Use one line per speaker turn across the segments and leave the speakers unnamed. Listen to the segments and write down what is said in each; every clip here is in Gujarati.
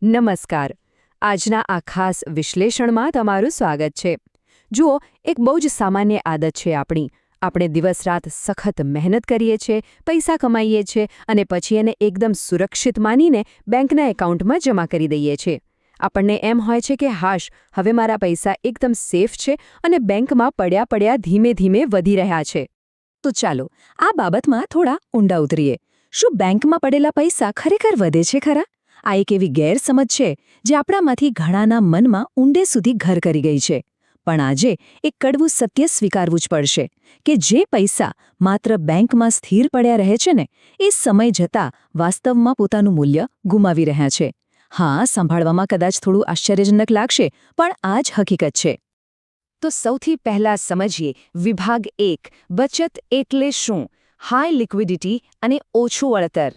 નમસ્કાર. આજના આ ખાસ વિશ્લેષણમાં તમારું સ્વાગત છે. જુઓ, એક બહુ જ સામાન્ય આદત છે આપણી. આપણે દિવસ-રાત સખત મહેનત કરીએ છીએ, પૈસા કમાઈએ છીએ અને પછી એને એકદમ સુરક્ષિત માનીને બેંકના એકાઉન્ટમાં જમા કરી દઈએ છીએ. આપણને એમ હોય છે કે હાશ, હવે મારા પૈસા એકદમ સેફ છે અને બેંકમાં પડ્યા પડ્યા ધીમે ધીમે વધી રહ્યા છે.
તો ચાલો આ બાબતમાં થોડા ઊંડા ઉતરીએ. શું બેંકમાં પડેલા પૈસા ખરેખર વધે છે ખરા? આ એક એવી ગેરસમજ છે જે આપણામાંથી ઘણાના મનમાં ઊંડે સુધી ઘર કરી ગઈ છે. પણ આજે એક કડવું સત્ય સ્વીકારવું જ પડશે કે જે પૈસા માત્ર બેંકમાં સ્થિર પડ્યા રહે છે ને, એ સમય જતાં વાસ્તવમાં પોતાનું મૂલ્ય ગુમાવી રહ્યા છે. હા, સંભાળવામાં કદાચ થોડું આશ્ચર્યજનક લાગશે, પણ આ જ હકીકત છે.
તો સૌથી પહેલા સમજીએ વિભાગ 1, બચત એટલે શું? હાઈ લિક્વિડિટી અને ઓછું વળતર.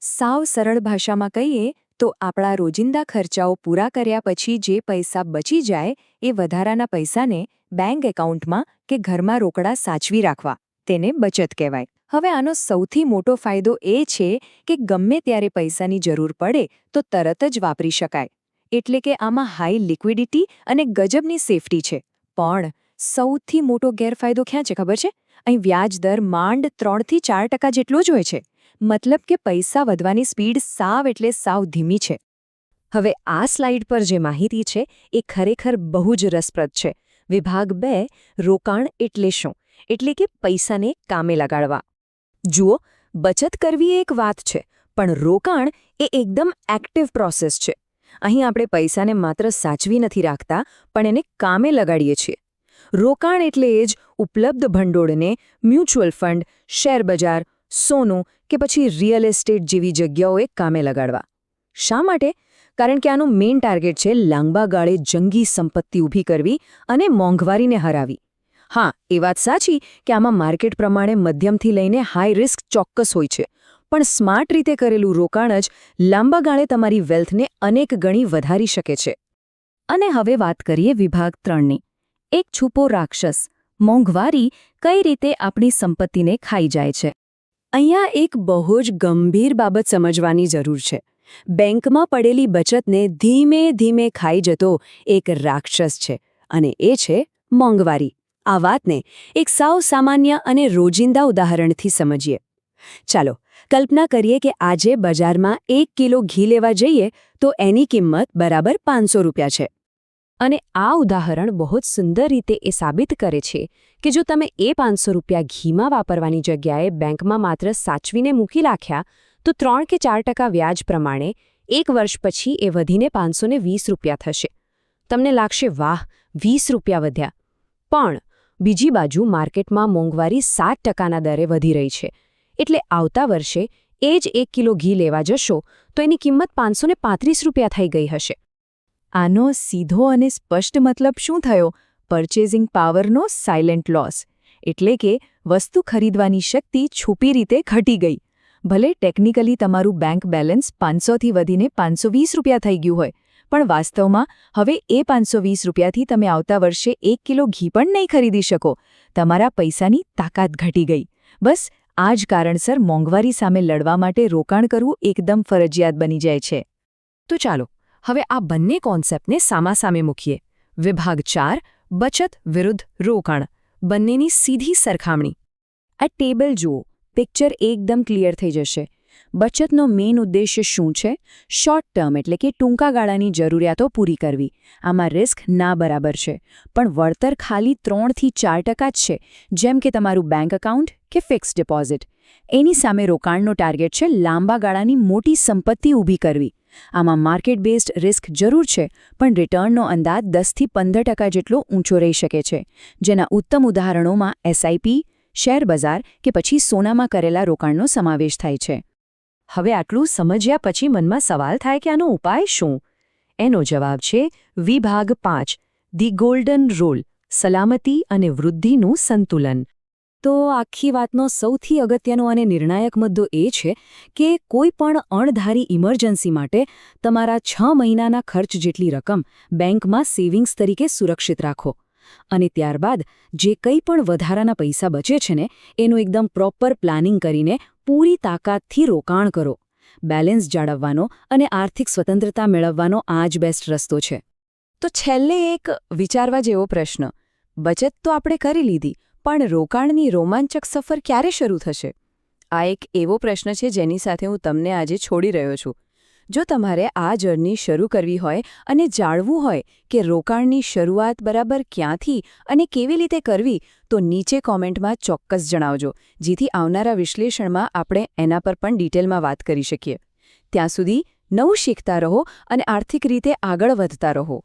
સાવ સરળ ભાષામાં કહીએ તો આપણા રોજિંદા ખર્ચાઓ પૂરા કર્યા પછી જે પૈસા બચી જાય એ વધારાના પૈસાને બેંક એકાઉન્ટમાં કે ઘરમાં રોકડા સાચવી રાખવા, તેને બચત કહેવાય. હવે આનો સૌથી મોટો ફાયદો એ છે કે ગમે ત્યારે પૈસાની જરૂર પડે તો તરત જ વાપરી શકાય. એટલે કે આમાં હાઈ લિક્વિડિટી અને ગજબની સેફટી છે. પણ સૌથી મોટો ગેરફાયદો ક્યાં છે ખબર છે? અહીં વ્યાજ દર માંડ 3 થી 4% જેટલો જ હોય છે. મતલબ કે પૈસા વધવાની સ્પીડ સાવ એટલે સાવ ધીમી છે.
હવે આ સ્લાઇડ પર જે માહિતી છે એ ખરેખર બહુ જ રસપ્રદ છે. વિભાગ 2, રોકાણ એટલે શું? એટલે કે પૈસાને કામે લગાડવા. જુઓ, બચત કરવી એક વાત છે, પણ રોકાણ એ એકદમ એક્ટિવ પ્રોસેસ છે. અહીં આપણે પૈસાને માત્ર સાચવી નથી રાખતા, પણ એને કામે લગાડીએ છીએ. રોકાણ એટલે એ જ ઉપલબ્ધ ભંડોળને મ્યુચ્યુઅલ ફંડ, શેરબજાર, સોનું કે પછી રિયલ એસ્ટેટ જેવી જગ્યાઓએ કામે લગાડવા. શા માટે? કારણ કે આનું મેઇન ટાર્ગેટ છે લાંબા ગાળે જંગી સંપત્તિ ઊભી કરવી અને મોંઘવારીને હરાવી. હા, એ વાત સાચી કે આમાં માર્કેટ પ્રમાણે મધ્યમથી લઈને હાઈ રિસ્ક ચોક્કસ હોય છે, પણ સ્માર્ટ રીતે કરેલું રોકાણ જ લાંબા ગાળે તમારી વેલ્થને અનેક ગણી વધારી શકે છે.
અને હવે વાત કરીએ વિભાગ 3ની. એક છુપો રાક્ષસ, મોંઘવારી કઈ રીતે આપણી સંપત્તિને ખાઈ જાય છે. અહીંયા એક બહુ જ ગંભીર બાબત સમજવાની જરૂર છે. બેંકમાં પડેલી બચતને ધીમે ધીમે ખાઈ જતો એક રાક્ષસ છે, અને એ છે મોંઘવારી. આ વાતને એક સાવ સામાન્ય અને રોજિંદા ઉદાહરણથી સમજીએ. ચાલો, કલ્પના કરીએ કે આજે બજારમાં 1 કિલો ઘી લેવા જઈએ તો એની કિંમત બરાબર 500 રૂપિયા છે.
અને આ ઉદાહરણ બહુ જ સુંદર રીતે એ સાબિત કરે છે કે જો તમે એ 500 રૂપિયા ઘીમાં વાપરવાની જગ્યાએ બેંકમાં માત્ર સાચવીને મૂકી રાખ્યા તો 3 કે 4% વ્યાજ પ્રમાણે 1 વર્ષ પછી એ વધીને 520 રૂપિયા થશે. તમને લાગશે, વાહ, 20 રૂપિયા વધ્યા. પણ બીજી બાજુ માર્કેટમાં મોંઘવારી 7%ના દરે વધી રહી છે. એટલે આવતા વર્ષે એ જ 1 કિલો ઘી લેવા જશો તો એની કિંમત 535 રૂપિયા થઈ ગઈ હશે.
આનો સીધો અને સ્પષ્ટ મતલબ શું થયો? પર્ચેઝિંગ પાવરનો સાયલેન્ટ લોસ. એટલે કે વસ્તુ ખરીદવાની શક્તિ છુપી રીતે ઘટી ગઈ. ભલે ટેકનિકલી તમારું બેંક બેલેન્સ 500થી વધીને 520 રૂપિયા થઈ ગયું હોય, પણ વાસ્તવમાં હવે એ 520 રૂપિયાથી તમે આવતા વર્ષે 1 કિલો ઘી પણ નહીં ખરીદી શકો. તમારા પૈસાની તાકાત ઘટી ગઈ. બસ આ જ કારણસર મોંઘવારી સામે લડવા માટે રોકાણ કરવું એકદમ ફરજિયાત બની જાય છે.
તો ચાલો હવે આ બંને કોન્સેપ્ટને સામાસામે મૂકીએ. વિભાગ 4, બચત વિરુદ્ધ રોકાણ, બંનેની સીધી સરખામણી. આ ટેબલ જુઓ, પિક્ચર એકદમ ક્લિયર થઈ જશે. બચતનો મેઇન ઉદ્દેશ્ય શું છે? શોર્ટ ટર્મ એટલે કે ટૂંકા ગાળાની જરૂરિયાતો પૂરી કરવી. આમાં રિસ્ક ના બરાબર છે, પણ વળતર ખાલી 3 થી 4% જ છે, જેમ કે તમારું બેંક એકાઉન્ટ કે ફિક્સ ડિપોઝિટ. એની સામે રોકાણનો ટાર્ગેટ છે લાંબા ગાળાની મોટી સંપત્તિ ઊભી કરવી. આમાં માર્કેટ બેઝડ રિસ્ક જરૂર છે, પણ રિટર્નનો અંદાજ 10 થી 15% જેટલો ઊંચો રહી શકે છે, જેના ઉત્તમ ઉદાહરણોમાં એસઆઈપી, શેરબજાર કે પછી સોનામાં કરેલા રોકાણનો સમાવેશ થાય છે. હવે આટલું સમજ્યા પછી મનમાં સવાલ થાય કે આનો ઉપાય શું? એનો જવાબ છે વિભાગ 5, ધી ગોલ્ડન રૂલ, સલામતી અને વૃદ્ધિનું સંતુલન. તો આખી વાતનો સૌથી અગત્યનો અને નિર્ણાયક મુદ્દો એ છે કે કોઈ પણ અણધારી ઇમરજન્સી માટે તમારા 6 મહિનાના ખર્ચ જેટલી રકમ બેંકમાં સેવિંગ્સ તરીકે સુરક્ષિત રાખો. અને ત્યારબાદ જે કંઈ પણ વધારાના પૈસા બચે છે ને, એનું એકદમ પ્રોપર પ્લાનિંગ કરીને પૂરી તાકાતથી રોકાણ કરો. બેલેન્સ જાળવવાનો અને આર્થિક સ્વતંત્રતા મેળવવાનો આ જ બેસ્ટ રસ્તો છે. તો છેલ્લે એક વિચારવા જેવો પ્રશ્ન. બચત તો આપણે કરી લીધી, પણ રોકાણની રોમાંચક સફર ક્યારે શરૂ થશે? આ એક એવો પ્રશ્ન છે જેની સાથે હું તમને આજે છોડી રહ્યો છું. જો તમારે આ જર્ની શરૂ કરવી હોય અને જાણવું હોય કે રોકાણની શરૂઆત બરાબર ક્યાંથી અને કેવી રીતે કરવી, તો નીચે કોમેન્ટમાં ચોક્કસ જણાવજો, જેથી આવનારા વિશ્લેષણમાં આપણે એના પર પણ ડિટેલમાં વાત કરી શકીએ. ત્યાં સુધી નવું શીખતા રહો અને આર્થિક રીતે આગળ વધતા રહો.